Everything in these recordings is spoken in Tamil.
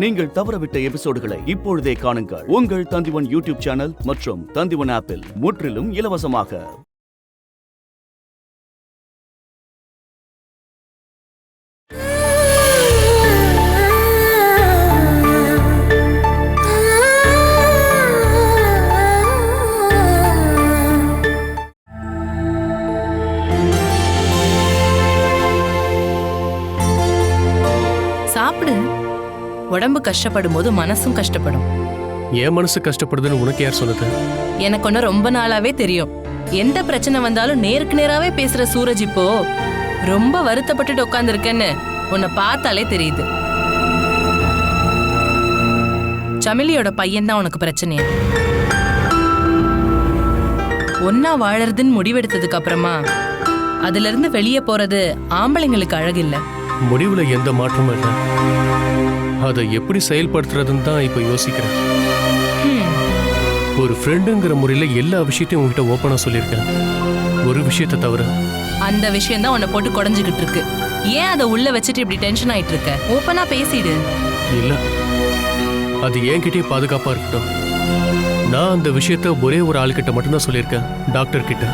நீங்கள் தவறவிட்ட எபிசோடுகளை இப்பொழுதே காணுங்கள். உங்கள் தந்திவன் யூடியூப் சேனல் மற்றும் தந்திவன் ஆப்பில் முற்றிலும் இலவசமாக. சாப்பிடு. உடம்பு கஷ்டப்படும் போது மனசும் கஷ்டப்படும். என் மனசு கஷ்டப்படுதுன்னு உனக்கு யார் சொன்னது? எனக்கு ஒன்னும் ரொம்ப நாளாவே தெரியும். எந்த பிரச்சனை வந்தாலும் நேருக்கு நேராவே பேசுற சூரஜ் இப்போ ரொம்ப வருத்தப்பட்டுட்டு உட்கார்ந்துருக்கேன்னு உன்னை பார்த்தாலே தெரியுது. சமிலியோட பையன் தான் உனக்கு பிரச்சனையா? ஒன்னா வாழறதுன்னு முடிவெடுத்ததுக்கு அப்புறமா அதுல இருந்து வெளியே போறது ஆம்பளைங்களுக்கு அழகில்ல. முடிவுல எந்த மாற்றமும் இல்லை. அதை எப்படி செயல்படுத்துறதுன்னு தான் இப்ப யோசிக்கிறேன். ஒரு ஃப்ரெண்டுங்கிற முறையில எல்லா விஷயத்தையும் உங்ககிட்ட ஓப்பனா சொல்லியிருக்கேன், ஒரு விஷயத்தை தவிர. அந்த விஷயம் தான் உன்னை போட்டு குறைஞ்சுக்கிட்டு இருக்கு. ஏன் அதை உள்ள வச்சுட்டு இப்படி டென்ஷன் ஆயிட்டு இருக்க? ஓப்பனா பேசிடு. இல்ல, அது என்கிட்டயே பாதுகாப்பா இருக்கட்டும். நான் அந்த விஷயத்த ஒரே ஒரு ஆள்கிட்ட மட்டும்தான் சொல்லியிருக்கேன், டாக்டர் கிட்ட.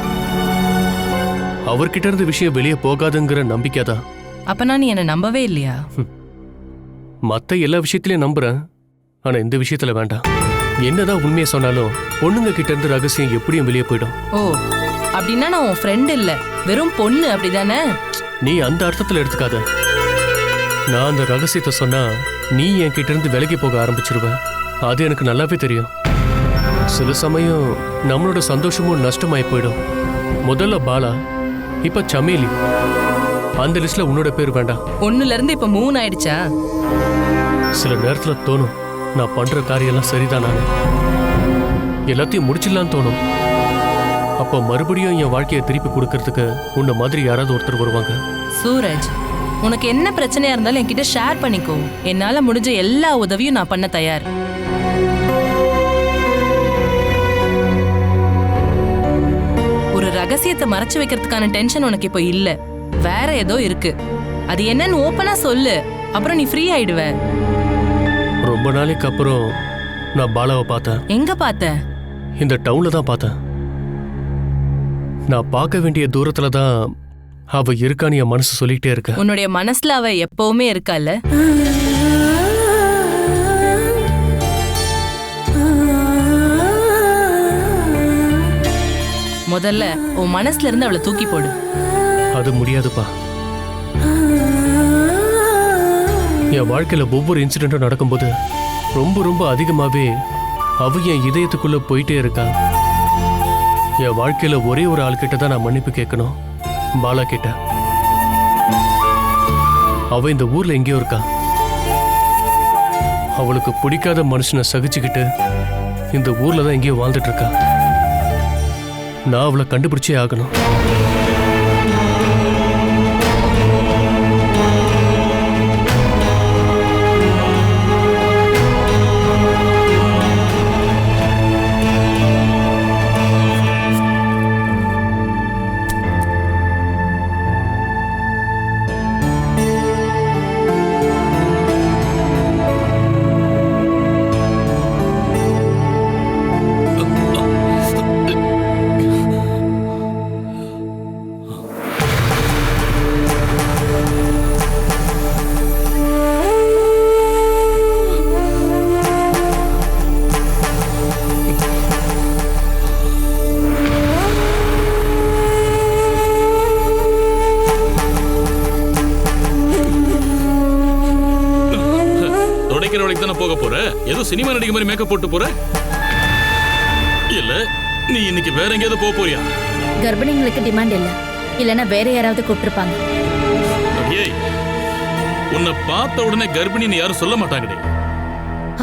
அவர்கிட்ட இருந்து விஷயம் வெளியே போகாதுங்கிற நம்பிக்கை தான். அப்பனா நீ என்ன நம்பவே இல்லையா? மத்த எல்லா விஷயத்திலயும் நம்புறேன், ஆனா இந்த விஷயத்துல வேண்டாம். என்னதான் உண்மையை சொன்னாலும் பொண்ணுங்க கிட்ட இருந்து ரகசியம் எப்படியும் வெளியே போயிடும். ஓ, அப்படின்னா நான் உன் ஃப்ரெண்ட் இல்ல, வெறும் பொண்ணு, அப்படிதானே? நீ அந்த அர்த்தத்துல எடுத்துக்காத. நான் அந்த ரகசியத்தை சொன்னா நீ என் கிட்ட இருந்து விலகி போக ஆரம்பிச்சிருவ. அது எனக்கு நல்லாவே தெரியும். சில சமயம் நம்மளோட சந்தோஷமும் நஷ்டமாயி போயிடும். முதல்ல பாலா, இப்ப சமேலி. அந்த லிஸ்ட்ல உன்னோட பேர் வேண்டாம். 1ல இருந்து இப்ப 3 ஆயிடுச்சா? சில நேரத்துல தோணும், நான் பண்ற காரியெல்லாம் சரிதானா, எல்லாத்தையும் முடிச்சிடலான்னு தோணும். அப்ப மறுபடியும் என் வாழ்க்கையை திருப்பி கொடுக்கறதுக்கு உன்ன மாதிரி யாராவது ஒருத்தர் வருவாங்க. சூரஜ், உனக்கு என்ன பிரச்சனையா இருந்தாலும் என்கிட்ட ஷேர் பண்ணிக்கோ. என்னால முடிஞ்ச எல்லா உதவியும் நான் பண்ண தயார். ஒரு ரகசியத்தை மறைச்சு வைக்கிறதுக்கான டென்ஷன் உனக்கு இப்போ இல்ல, வேற ஏதோ இருக்கு. அது என்னன்னு ஓப்பனா சொல்லு, அப்புறம் நீ ஃப்ரீ ஆயிடுவ. ரொம்ப நாளைக்கு அப்புறம் நான் பாலாவை பார்த்தேன். எங்க பார்த்த? இந்த டவுன்ல தான் பார்த்தேன். நான் பார்க்க வேண்டிய தூரத்துல தான் அவ இருக்கான்னு என் மனசு சொல்லிட்டே இருக்க. உன்னுடைய மனசுல அவ எப்பவுமே இருக்கால? முதல்ல உன் மனசுல இருந்து அவளை தூக்கி போடு. அது முடியாதுப்பா. என் வாழ்க்கையில ஒவ்வொரு இன்சிடென்ட்டும் நடக்கும்போது ரொம்ப ரொம்ப அதிகமாவே அவ என் இதயத்துக்குள்ள போயிட்டே இருக்கா. என் வாழ்க்கையில ஒரே ஒரு ஆள்கிட்ட தான் நான் மன்னிப்பு கேட்கணும், பாலா கிட்ட. அவ இந்த ஊர்ல எங்கேயோ இருக்கா. அவளுக்கு பிடிக்காத மனுஷனை சகிச்சுக்கிட்டு இந்த ஊர்ல தான் எங்கேயோ வாழ்ந்துட்டு இருக்கா. நான் அவளை கண்டுபிடிச்சே ஆகணும். போக போற? ஏதோ சினிமா நடிகை மாதிரி மேக்கப் போட்டு போற? இல்ல நீ இன்னைக்கு வேற எங்கேயாவது போக போறியா? கர்ப்பிணிங்களுக்கு டிமாண்ட் இல்ல, இல்லனா வேற யாராவது கூப்பிட்டுருப்பாங்க. ஏய், உன்னை பார்த்த உடனே கர்ப்பிணின்னு யாரும் சொல்ல மாட்டாங்கடே.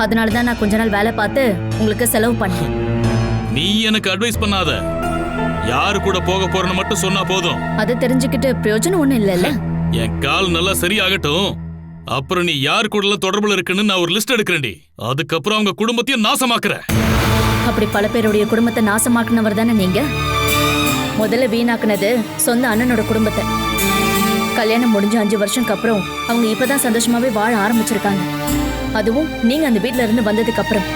அதனால தான் நான் கொஞ்ச நாள் வேலை பார்த்து உங்களுக்கு செலவு பண்ணேன். நீ எனக்கு அட்வைஸ் பண்ணாத, யாரு கூட போக போறன்னு மட்டும் சொன்னா போதும். அது தெரிஞ்சுக்கிட்டு பிரயோஜனம் ஒண்ணும் இல்லைல்ல. என் கால் நல்லா சரியாகட்டும், அப்புறம் நீ யாரு கூட தொடர்புல இருக்குன்னு நான் ஒரு லிஸ்ட் எடுக்கிறேன்டி. அதுக்கப்புறம் அவங்க குடும்பத்தையும் நாசமாக்குறேன். அப்படி பல பேருடைய குடும்பத்தை நாசமாக்குனவர் தானே நீங்க. முதல்ல வீணாக்குனது சொந்த அண்ணனோட குடும்பத்தை. கல்யாணம் முடிஞ்ச 5 வருஷம்க்கு அப்புறம் அவங்க இப்பதான் சந்தோஷமாவே வாழ ஆரம்பிச்சிருக்காங்க. அதுவும் நீங்க அந்த வீட்ல இருந்து வந்ததுக்கு அப்புறம்.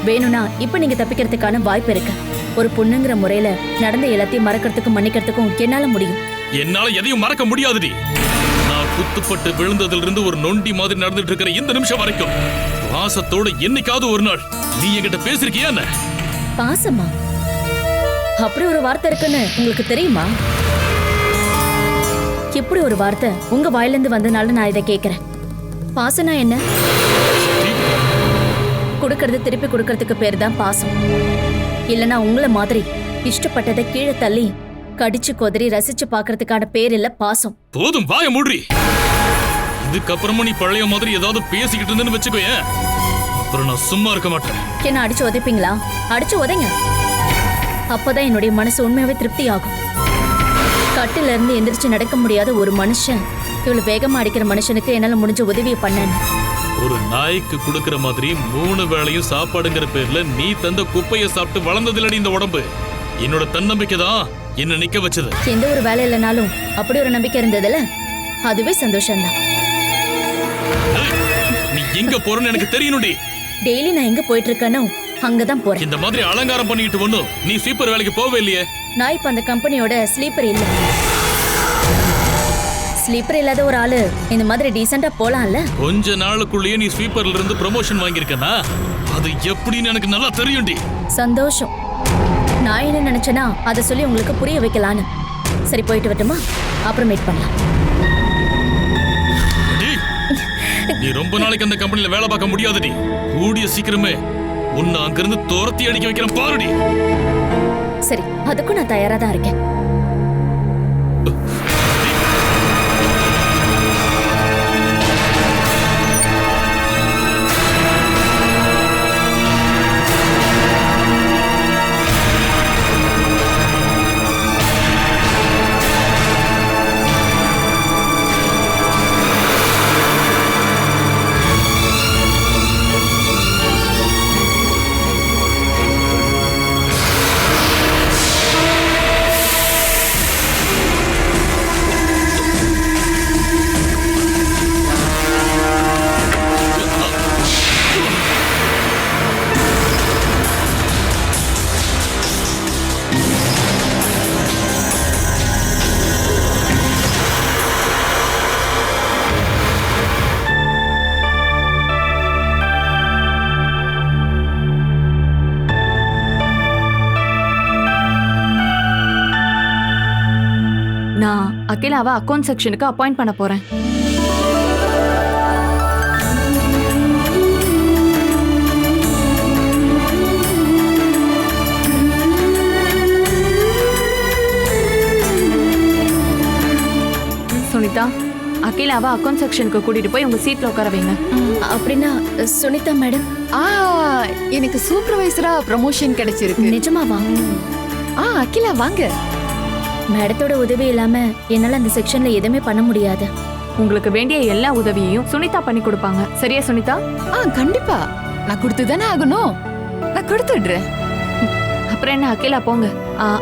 வேணும்னா இப்ப நீங்க தப்பிக்கிறதுக்கான வாய்ப்பு இருக்கு. ஒரு பொண்ணுங்கிற முறையில நடந்த எல்லாத்தையும் மறக்கிறதுக்கும் மன்னிக்கிறதுக்கும் என்னால முடியும். என்னால எதையும் மறக்க முடியாதுடி. நான் குத்துப்பட்டு விழுந்ததுல இருந்து ஒரு நொண்டி மாதிரி நடந்துட்டு இருக்கிற இந்த நிமிஷம் வரைக்கும் பாசத்தோட என்னைக்காவது ஒரு நாள் நீ என்கிட்ட பேசிருக்கியா என்ன? பாசமா? அப்படி ஒரு வார்த்தை இருக்குன்னு உங்களுக்கு தெரியுமா? இப்படி ஒரு வார்த்தை உங்க வாயிலிருந்து வந்தனால நான் இதை கேக்குறேன். பாசனா என்ன? கொடுக்கறது திருப்பி கொடுக்கறதுக்கு பேர் தான் பாசம். இல்லனா உங்களை மாதிரி இஷ்டப்பட்டதை கீழே தள்ளி கடிச்சு கொதறி ரசிச்சு பாக்குறதுக்கான பேர் இல்ல பாசம். போதும், வாய மூடி. இதுக்கப்புறமா நீ பழைய மாதிரி ஏதாவது பேசிக்கிட்டு இருந்தேன்னு வச்சுக்கோயேன், அப்புறம் நான் சும்மா இருக்க மாட்டேன். என்ன அடிச்சு உதைப்பீங்களா? அடிச்சு உதைங்க. அப்பதான் என்னுடைய மனசு உண்மையாவே திருப்தி ஆகும். கட்டில இருந்து எந்திரிச்சு நடக்க முடியாத ஒரு மனுஷன் இவ்வளவு வேகமா அடிக்கிற மனுஷனுக்கு என்னால முடிஞ்ச உதவியை பண்ணேன். ஒரு நாய்க்கு கொடுக்கற மாதிரி 3 வேளையும் சாப்பாடுங்கிற பேர்ல நீ தந்த குப்பையை சாப்பிட்டு வளர்ந்ததில்லடி இந்த உடம்பு. என்னோட தன்னம்பிக்கை தான் என்ன நிக்க வச்சது. எந்த ஒரு வேலை இல்லைனாலும் அப்படி ஒரு நம்பிக்கை இருந்ததுல அதுவே சந்தோஷம்தான். நீ எங்க போறன்னு எனக்கு தெரியணும்டி. டெய்லி நான் எங்க போயிட்டு இருக்கேனோ அங்கதான் போறேன். இந்த மாதிரி அலங்காரம் பண்ணிட்டு ஒண்ணும் நீ ஸ்வீப்பர் வேலைக்கு போவே இல்லையே. நான் இப்ப அந்த கம்பெனியோட ஸ்லீப்பர் இல்ல. ஸ்லீப்பர் இல்லாத ஒரு ஆளு இந்த மாதிரி டீசெண்டா போலாம்ல. கொஞ்ச நாளுக்குள்ளேயே நீ ஸ்வீப்பர்ல இருந்து ப்ரமோஷன் வாங்கியிருக்கனா அது எப்படின்னு எனக்கு நல்லா தெரியும்டி. சந்தோஷம். நான் என்ன நினைச்சேனா அதை சொல்லி உங்களுக்கு புரிய வைக்கலான்னு. சரி, போயிட்டு வரட்டுமா? அப்புறம் மீட் பண்ணலாம். டேய், நீ ரொம்ப நாளைக்கு அந்த கம்பெனில வேலை பார்க்க முடியாதுடி. கூடிய சீக்கிரமே உன்னை அங்கிருந்து துரத்தி அடிக்க வைக்கிறேன் பாருடி. சரி, அதுக்கும் நான் தயாரா தான் இருக்கேன். நான் அகிலாவை அக்கவுண்ட் செக்ஷனுக்கு அப்பாயிண்ட் பண்ண போறேன். சுனிதா, அகிலாவை அக்கவுண்ட் செக்ஷனுக்கு கூட்டிட்டு போய் உங்க சீட்ல உட்கார வைங்க. அப்படின்னா சுனிதா மேடம், எனக்கு சூப்பர்வைசரா ப்ரமோஷன் கிடைச்சிருக்கு. நிஜமாவா? அகிலா வாங்க. மேடத்தோட உதவி இல்லாம என்னால அந்த செக்ஷன்ல எதுவுமே பண்ண முடியாது. உங்களுக்கு வேண்டிய எல்லா உதவியையும் சுனிதா பண்ணி கொடுப்பாங்க. சரியா சுனிதா? கண்டிப்பா. நான் கொடுத்துதானே ஆகணும். நான் கொடுத்துடுறேன். அப்புறம் என்ன அகிலா, போங்க.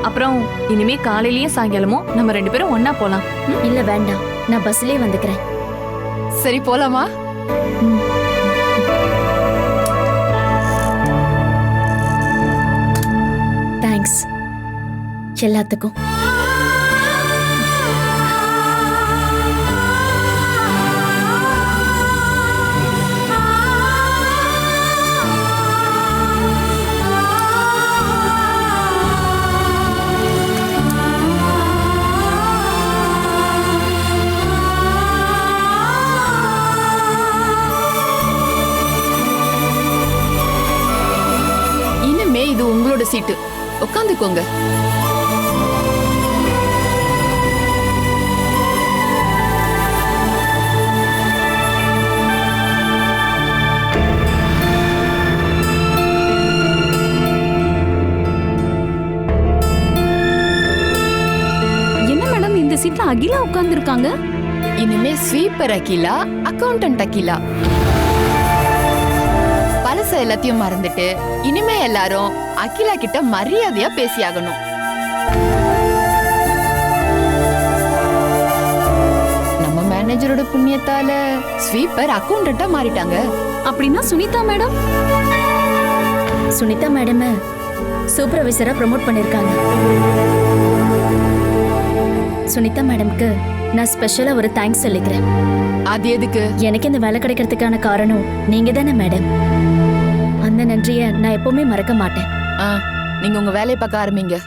அப்புறம் இனிமே காலையிலயும் சாயங்காலமும் நம்ம 2 பேரும் ஒன்னா போலாம். இல்ல வேண்டாம், நான் பஸ்லயே வந்துக்கிறேன். சரி, போலாமா? தேங்க்ஸ் எல்லாத்துக்கும். இனிமே இது உங்களோட சீட்டு. உட்காந்துக்கோங்க. சீட்ல அகிலா உட்கார்ந்து இருக்காங்க. இனிமே ஸ்வீப்பர் அகிலா, அக்கவுண்டன்ட் அகிலா. பழச எல்லாத்தையும் மறந்துட்டு இனிமே எல்லாரும் அகிலா கிட்ட மரியாதையா பேசியாகணும். நம்ம மேனேஜரோட புண்ணியத்தால ஸ்வீப்பர் அக்கௌண்டண்டா மாறிட்டாங்க. அப்படின்னா சுனிதா மேடம் சுனிதா மேடம் சூப்பர்வைசரா ப்ரமோட் பண்ணிருக்காங்க. சுனிதா மேடம்க்கு நான் ஸ்பெஷலா ஒரு தேங்க்ஸ் சொல்லிக்கிறேன். அது எதுக்கு? எனக்கு இந்த வேலை கிடைக்கிறதுக்கான காரணம் நீங்க தானே மேடம். அந்த நன்றியை நான் எப்பவுமே மறக்க மாட்டேன். நீங்க உங்க வேலையை பார்க்க ஆரம்பிங்க.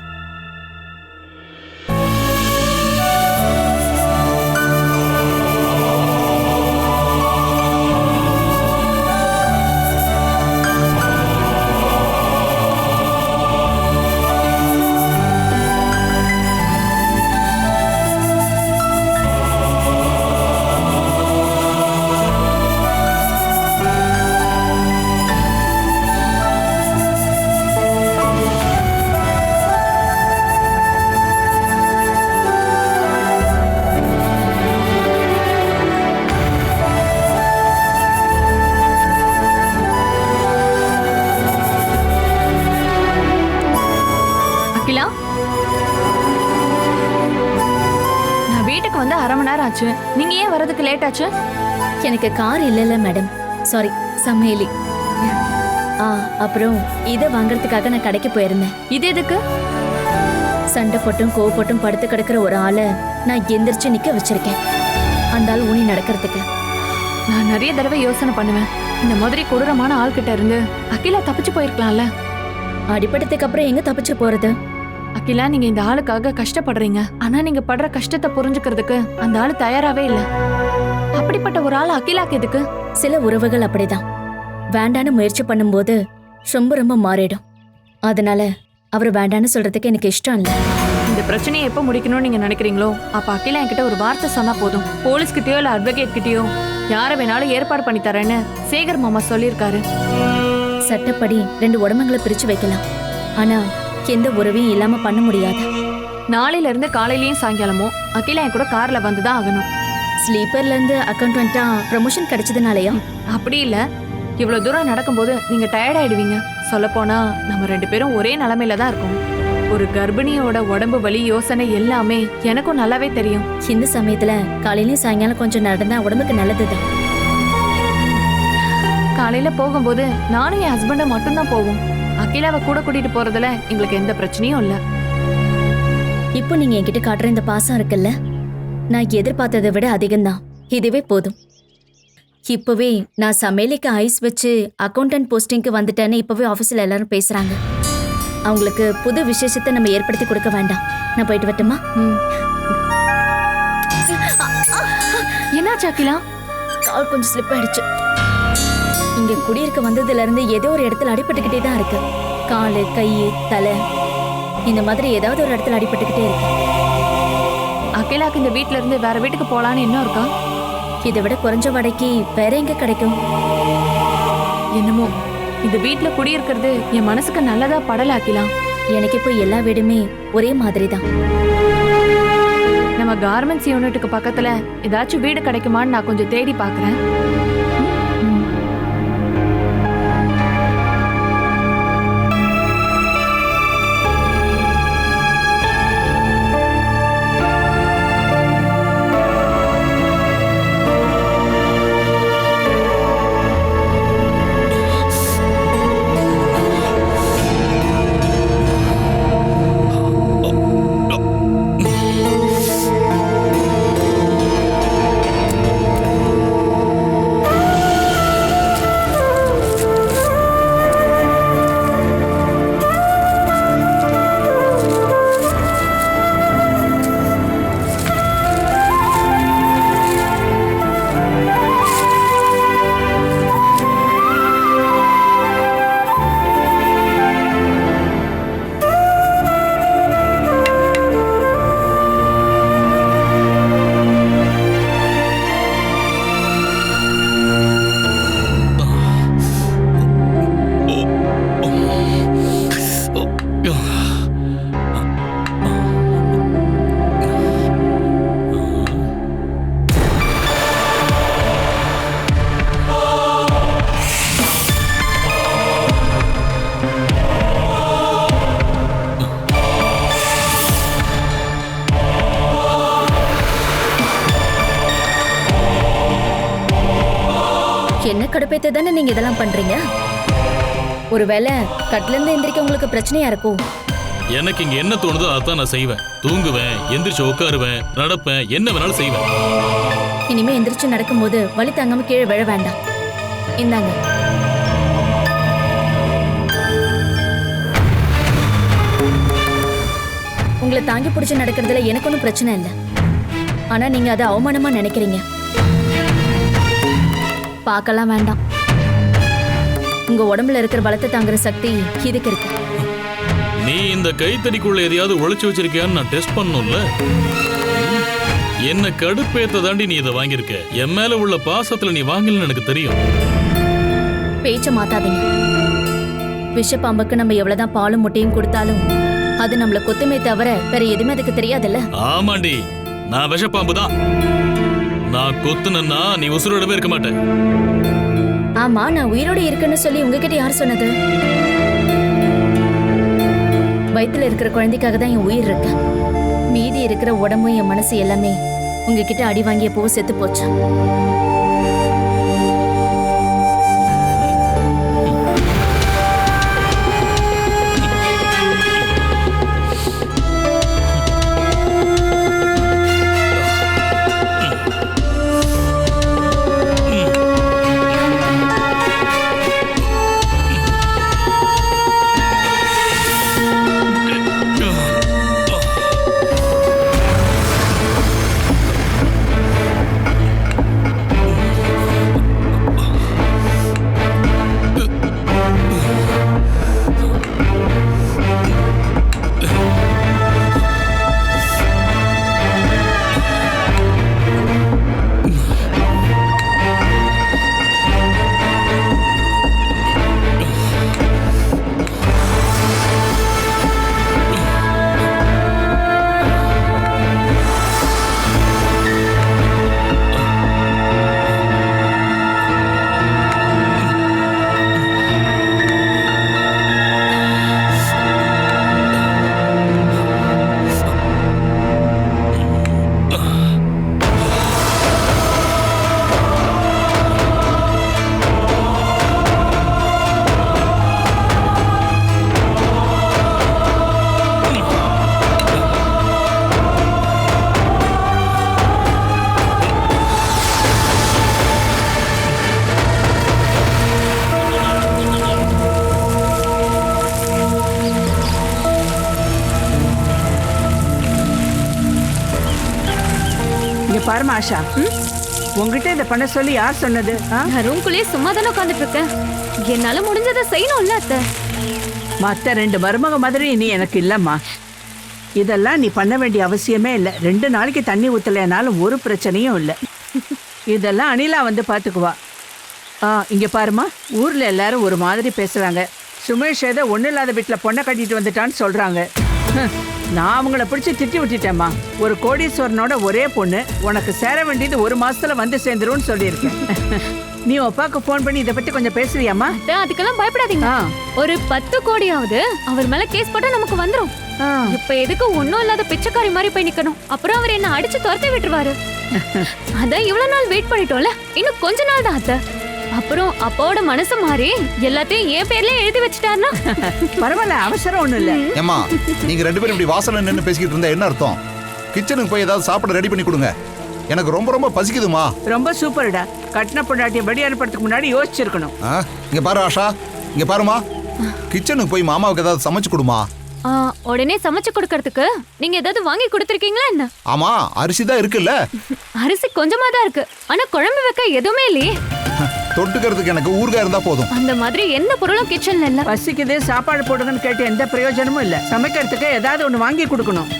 அகிலா, நான் வீட்டுக்கு வந்து அரை மணி நேரம் ஆச்சு. நீங்க ஏன் வரதுக்கு லேட் ஆச்சு? எனக்கு கார் இல்லைல்ல மேடம். சாரி, சமையலி. அப்புறம் இதை வாங்குறதுக்காக நான் கடைக்கு போயிருந்தேன். இது எதுக்கு? சண்டை போட்டும் கோவப்பட்டும் படுத்து கிடக்கிற ஒரு ஆளை நான் எந்திரிச்சு நிக்க வச்சிருக்கேன். அந்த ஆள் ஊனி நடக்கிறதுக்கு. நான் நிறைய தடவை யோசனை பண்ணுவேன். இந்த மாதிரி கொடூரமான ஆள்கிட்ட இருந்து அகிலா தப்பிச்சு போயிருக்கலாம்ல. அடிபட்டதுக்கு அப்புறம் எங்க தப்பிச்சு போறது? அகிலா, நீங்க இந்த ஆளுக்காக கஷ்டப்படுறீங்க. ஆனா நீங்க படுற கஷ்டத்தை புரிஞ்சுக்கிறதுக்கு அந்த ஆளு தயாராவே இல்ல. அப்படிப்பட்ட ஒரு ஆள் அகிலாக்கு எதுக்கு? சில உறவுகள் அப்படிதான். வேண்டான்னு முயற்சி பண்ணும்போது ரொம்ப ரொம்ப மாறிடும். அதனால அவர் வேண்டான்னு சொல்றதுக்கு எனக்கு இஷ்டம் இல்லை. இந்த பிரச்சனையை எப்ப முடிக்கணும்னு நீங்க நினைக்கிறீங்களோ அப்ப அகிலா என்கிட்ட ஒரு வார்த்தை சொன்னா போதும். போலீஸ்கிட்டயோ இல்ல அட்வொகேட் கிட்டயோ யார வேணாலும் ஏற்பாடு பண்ணி தரேன்னு சேகர் மாமா சொல்லியிருக்காரு. சட்டப்படி 2 உடம்புங்களை பிரிச்சு வைக்கலாம். ஆனா எந்த உறவையும் இல்லாம பண்ண முடியாது. நாளையில இருந்து காலையிலயும் சாயங்காலமும் அகிலா என் கூட கார்ல வந்துதான் ஆகணும். ஸ்லீப்பர்ல இருந்து அக்கௌண்டன்ட்டா ப்ரமோஷன் கிடைச்சதுனாலயா? அப்படி இல்ல, இவ்வளவு தூரம் நடக்கும்போது நீங்க டயர்ட் ஆயிடுவீங்க. சொல்ல போனா நம்ம 2 பேரும் ஒரே நிலைமையில தான் இருக்கோம். ஒரு கர்ப்பிணியோட உடம்பு வலி யோசனை எல்லாமே எனக்கும் நல்லாவே தெரியும். இந்த சமயத்துல காலையிலயும் சாயங்காலம் கொஞ்சம் நடந்தா உடம்புக்கு நல்லதுதான். காலையில போகும்போது நானும் என் ஹஸ்பண்டும் மட்டும்தான் போவோம். அகிலாவை கூட கூட்டிட்டு போறதுல எங்களுக்கு எந்த பிரச்சனையும் இல்ல. இப்போ நீங்க என்கிட்ட காட்டுற இந்த பாசம் இருக்குல்ல, நான் எதிர்பார்த்ததை விட அதிகம்தான். இதுவே போதும். இப்பவே நான் சமையலுக்கு ஐஸ் வச்சு அக்கௌண்டன்ட் போஸ்டிங்க்கு வந்துட்டேன்னு இப்பவே ஆபீஸ்ல எல்லாரும் பேசுறாங்க. அவங்களுக்கு புது விசேஷத்தை நம்ம ஏற்படுத்தி கொடுக்க வேண்டாம். நான் போயிட்டு வரட்டுமா? என்னாச்சு அகிலா? கால் கொஞ்சம் ஸ்லிப் ஆயிடுச்சு. இங்க குடியிருக்க வந்ததுல இருந்து ஏதோ ஒரு இடத்துல அடிபட்டுக்கிட்டே தான் இருக்கு. காலு, கை, தலை, இந்த மாதிரி ஏதாவது ஒரு இடத்துல அடிபட்டுக்கிட்டே இருக்கு. அகிலாக்கு இந்த வீட்ல இருந்து வேற வீட்டுக்கு போலான்னு என்ன இருக்கா? இதை விட குறைஞ்ச வாடகைக்கு வேற எங்க கிடைக்கும்? என்னமோ இந்த வீட்ல குடியிருக்கிறது என் மனசுக்கு நல்லதா படல அகிலா. எனக்கு இப்போ எல்லா வீடுமே ஒரே மாதிரி தான். நம்ம கார்மெண்ட்ஸ் யூனிட்டுக்கு பக்கத்துல ஏதாச்சும் வீடு கிடைக்குமான்னு நான் கொஞ்சம் தேடி பாக்குறேன். என்ன கடுப்பேத்த தானே நீங்க இதெல்லாம் பண்றீங்க? ஒருவேளை கட்டில இருந்து எந்திரிக்க உங்களுக்கு பிரச்சனையா இருக்கும். எனக்கு இங்க என்ன தோணுதோ அதான் நான் செய்வேன். தூங்குவேன், எந்திரிச்சு உட்காருவேன், நடப்பேன், என்ன வேணாலும் செய்வேன். இனிமே எந்திரிச்சு நடக்கும்போது வலி தாங்காம கீழே விழ வேண்டாம். இந்தாங்க. உங்களை தாங்கி பிடிச்சு நடக்கிறதுல எனக்கு ஒன்றும் பிரச்சனை இல்லை. ஆனா நீங்க அதை அவமானமா நினைக்கிறீங்க. பார்க்கலாம் வேண்டாம். உங்க உடம்புல இருக்கிற பலத்தை தாங்குற சக்தி இதுக்கு இருக்கு. நீ இந்த கைத்தடிக்குள்ள எதையாவது ஒளிச்சு வச்சிருக்கியான்னு நான் டெஸ்ட் பண்ணணும்ல. என்ன கடுப்பேத்த தாண்டி நீ இதை வாங்கியிருக்க. என் மேல உள்ள பாசத்துல நீ வாங்கலன்னு எனக்கு தெரியும். பேச்ச மாத்தாதீங்க. விஷப்பாம்புக்கு நம்ம எவ்வளவுதான் பாலும் முட்டையும் கொடுத்தாலும் அது நம்மள கொத்துமே தவிர வேற எதுவுமே அதுக்கு தெரியாதுல்ல. ஆமாண்டி, நான் விஷப்பாம்பு தான். நான் கொத்துனா நீ உசுரோடவே இருக்க மாட்டேன். ஆமா, நான் உயிரோட இருக்குன்னு சொல்லி உங்ககிட்ட யார் சொன்னது? வயித்துல இருக்கிற குழந்தைக்காக தான் என் உயிர் இருக்கு. மீதி இருக்கிற உடம்பும் என் மனசு எல்லாமே உங்ககிட்ட அடி வாங்கிய போக செத்து போச்சு. பாருமா ஆஷா, உங்ககிட்ட இதை பண்ண சொல்லி யார் சொன்னது? நான் ரூம்குள்ளேயே சும்மா தானே உட்காந்துட்டு இருக்கேன். என்னால முடிஞ்சதை செய்யணும்ல அத்தை. மற்ற 2 மருமக மாதிரி நீ எனக்கு இல்லம்மா. இதெல்லாம் நீ பண்ண வேண்டிய அவசியமே இல்லை. 2 நாளைக்கு தண்ணி ஊத்தலைனாலும் ஒரு பிரச்சனையும் இல்லை. இதெல்லாம் அனிலா வந்து பாத்துக்குவா. இங்க பாருமா, ஊர்ல எல்லாரும் ஒரு மாதிரி பேசுறாங்க. சுமேஷ் ஏதோ ஒன்றும் இல்லாத வீட்டில் பொண்ணை கட்டிட்டு வந்துட்டான்னு சொல்றாங்க. நான் அவங்கள பிடிச்சி திட்டி விட்டுட்டேம்மா. ஒரு கோடீஸ்வரனோட ஒரே பொண்ணு, உனக்கு சேர வேண்டியது 1 மாசத்துல வந்து சேர்ந்துரும்னு சொல்லியிருக்கேன். நீ அப்பாவுக்கு போன் பண்ணி இதை பத்தி கொஞ்சம் பேசுறியாம்மா? அதுக்கெல்லாம் பயப்படாதீங்க. ஒரு 10 கோடியாவது அவர் மேல கேஸ் போட்டா நமக்கு வந்துரும். இப்ப எதுக்கு ஒன்னும் இல்லாத பிச்சைக்காரி மாதிரி போய் நிக்கணும்? அப்புறம் அவர் என்ன அடிச்சு துரத்தி விட்டுருவாரு. அதான் இவ்வளவு நாள் வெயிட் பண்ணிட்டோம்ல, இன்னும் கொஞ்ச நாள் தான் அத்தை. அப்புறம் அப்பாவோட மனசு மாறி எல்லாத்தையும் என் பேர்ல எழுதி வச்சுட்டாருன்னா பரவாயில்ல, அவசரம் ஒண்ணும் இல்ல. ஏமா, நீங்க 2 பேரும் இப்படி வாசல்ல நின்னு பேசிக்கிட்டு இருந்தா என்ன அர்த்தம்? கிச்சனுக்கு போய் ஏதாவது சாப்பிட ரெடி பண்ணி கொடுங்க. எனக்கு ரொம்ப ரொம்ப பசிக்குதுமா. ரொம்ப சூப்பர்டா. கட்டின பொண்டாட்டியை படி அனுப்புறதுக்கு முன்னாடி யோசிச்சிருக்கணும். இங்க பாரு ஆஷா, இங்க பாருமா, கிச்சனுக்கு போய் மாமாவுக்கு ஏதாவது சமைச்சு கொடுமா. உடனே சமைச்சு கொடுக்கறதுக்கு நீங்க ஏதாவது வாங்கி கொடுத்துருக்கீங்களா என்ன? ஆமா, அரிசி தான் இருக்குல்ல. அரிசி கொஞ்சமா தான் இருக்கு, ஆனா குழம்பு வைக்க எதுவுமே இல்லையே. தொட்டுக்கிறதுக்கு எனக்கு ஊறுகாய் இருந்தா போதும். அந்த மாதிரி எந்த பொருளும் கிச்சன்ல இல்ல. பசிக்குது சாப்பாடு போடுங்கன்னு கேட்டு எந்த பிரயோஜனமும் இல்ல. சமைக்கிறதுக்கு ஏதாவது ஒண்ணு வாங்கி கொடுக்கணும்.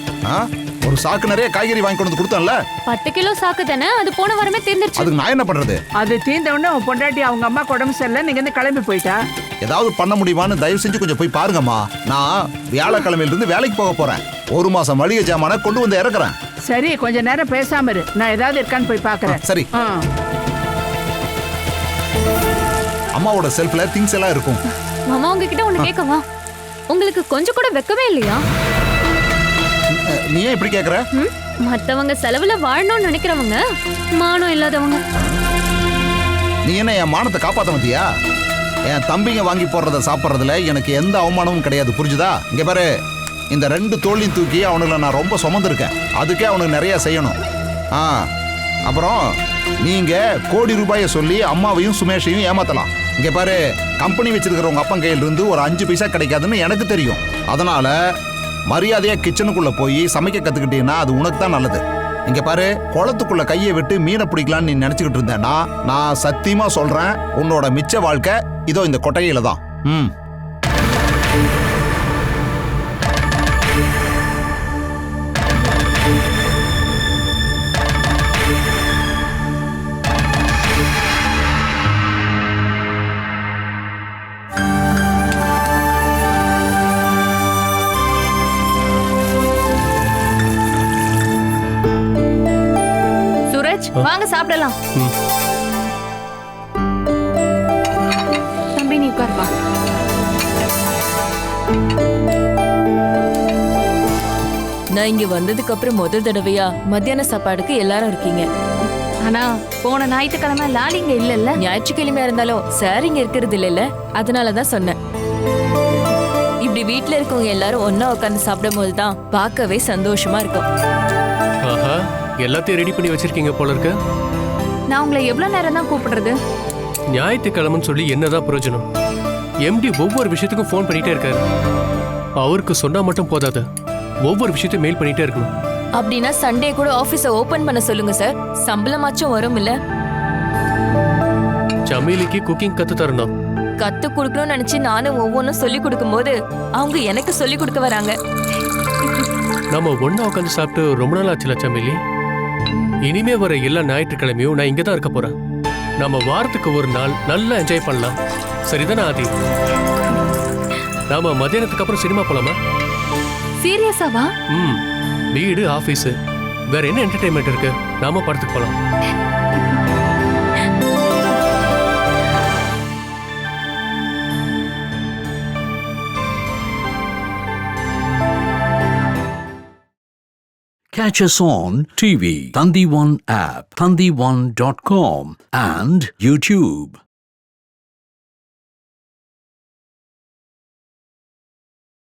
ஒரு சாக்கு நிறைய காய்கறி வாங்கி கொண்டு கொடுத்தேன்ல. 10 கிலோ சாக்கு தானே, அது போன வாரமே தீர்ந்துருச்சு. அதுக்கு நான் என்ன பண்றது? அது தீர்ந்த உடனே உன் பொண்டாட்டி அவங்க அம்மா உடம்பு சரியில்லை, நீங்க இருந்து கிளம்பி போயிட்டா. ஏதாவது பண்ண முடியுமான்னு தயவு செஞ்சு கொஞ்சம் போய் பாருங்கம்மா. நான் வியாழக்கிழமையில இருந்து வேலைக்கு போக போறேன். 1 மாசம் மளிகை ஜாமான கொண்டு வந்து இறக்குறேன். சரி, கொஞ்ச நேரம் பேசாம இரு, நான் ஏதாவது இருக்கான்னு போய் பாக்குறேன். சரி. அம்மாவோட செல்ஃப்ல திங்ஸ் எல்லாம் இருக்கும். மாமா உங்ககிட்ட ஒண்ணு கேட்கவா? உங்களுக்கு கொஞ்சம் கூட வெக்கவே இல்லையா? நீ ஏன் இப்படி கேக்குற? மத்தவங்க செலவுல வாழணும்னு நினைக்கிறவங்க மானம் இல்லாதவங்க. நீ என்ன என் மானத்தை காப்பாற்ற மாட்டியா? என் தம்பிங்க வாங்கி போடுறத சாப்பிட்றதுல எனக்கு எந்த அவமானமும் கிடையாது, புரிஞ்சுதா? இங்க பாரு, இந்த 2 தோல்லையும் தூக்கி அவனுங்களை நான் ரொம்ப சுமந்துருக்கேன். அதுக்கே அவனுக்கு நிறைய செய்யணும். அப்புறம் நீங்க கோடி ரூபாயை சொல்லி அம்மாவையும் சுமேஷையும் ஏமாத்தலாம். இங்க பாரு, கம்பெனி வச்சிருக்கிற உங்க அப்பன் கையில இருந்து ஒரு 5 பைசா கிடைக்காதுன்னு எனக்கு தெரியும். அதனால மரியாதையா கிச்சனுக்குள்ள போய் சமைக்க கத்துக்கிட்டீங்கன்னா அது உனக்கு தான் நல்லது. இங்க பாரு, குளத்துக்குள்ள கையை விட்டு மீனை பிடிக்கலான்னு நீ நினைச்சுக்கிட்டு இருந்தேன்னா நான் சத்தியமா சொல்றேன், உன்னோட மிச்ச வாழ்க்கை இதோ இந்த கொட்டையில தான். வாங்க சாப்பிடலாம். தம்பி நீ உட்கார்ப்பா. நான் இங்க வந்ததுக்கு அப்புறம் முதல் தடவையா மத்தியான சாப்பாடுக்கு எல்லாரும் இருக்கீங்க. ஆனா போன ஞாயிற்றுக்கிழமை லாலி இங்க இல்லல்ல. ஞாயிற்றுக்கிழமையா இருந்தாலும் சார் இங்க இருக்கிறது இல்லைல்ல, அதனாலதான் சொன்னேன். இப்படி வீட்டுல இருக்கவங்க எல்லாரும் ஒன்னா உட்காந்து சாப்பிடும் போதுதான் பார்க்கவே சந்தோஷமா இருக்கும். ஆஹா, எல்லாத்தையும் ரெடி பண்ணி வச்சிருக்கீங்க போல இருக்கு. நான் உங்களை எவ்வளவு நேரம் தான் கூப்பிடுறது? ஞாயிற்றுக்கிழமைன்னு சொல்லி என்னதான் பிரயோஜனம்? எம்டி ஒவ்வொரு விஷயத்துக்கும் ஃபோன் பண்ணிட்டே இருக்காரு. அவருக்கு சொன்னா மட்டும் போதாது, ஒவ்வொரு விஷயத்தையும் மெயில் பண்ணிட்டே இருக்கணும். அப்படின்னா சண்டே கூட ஆபீஸை ஓபன் பண்ண சொல்லுங்க சார், சம்பளமாச்சும் வரும் இல்ல? சமையலுக்கு குக்கிங் கத்து தரணும். கத்து கொடுக்கணும்னு நினைச்சு நானும் ஒவ்வொன்றும் சொல்லி கொடுக்கும் போது அவங்க எனக்கு சொல்லி கொடுக்க வராங்க. நம்ம ஒண்ணா உட்காந்து சாப்பிட்டு ரொம்ப நாள் ஆச்சுல சமையலி. இனிமே வர எல்லா ஞாயிற்றுக்கிழமையும் நான் இங்க தான் இருக்க போறேன். நம்ம வாரத்துக்கு ஒரு நாள் நல்லா என்ஜாய் பண்ணலாம், சரிதானே ஆதி? நாம மத்தியானத்துக்கு அப்புறம் சினிமா போலாமா? சீரியஸாவா? வீடு ஆபீஸ் வேற என்ன என்டர்டைன்மெண்ட் இருக்கு? நாம படத்துக்கு போலாம். Catch us on TV, Thandivan app, thandivan.com and YouTube.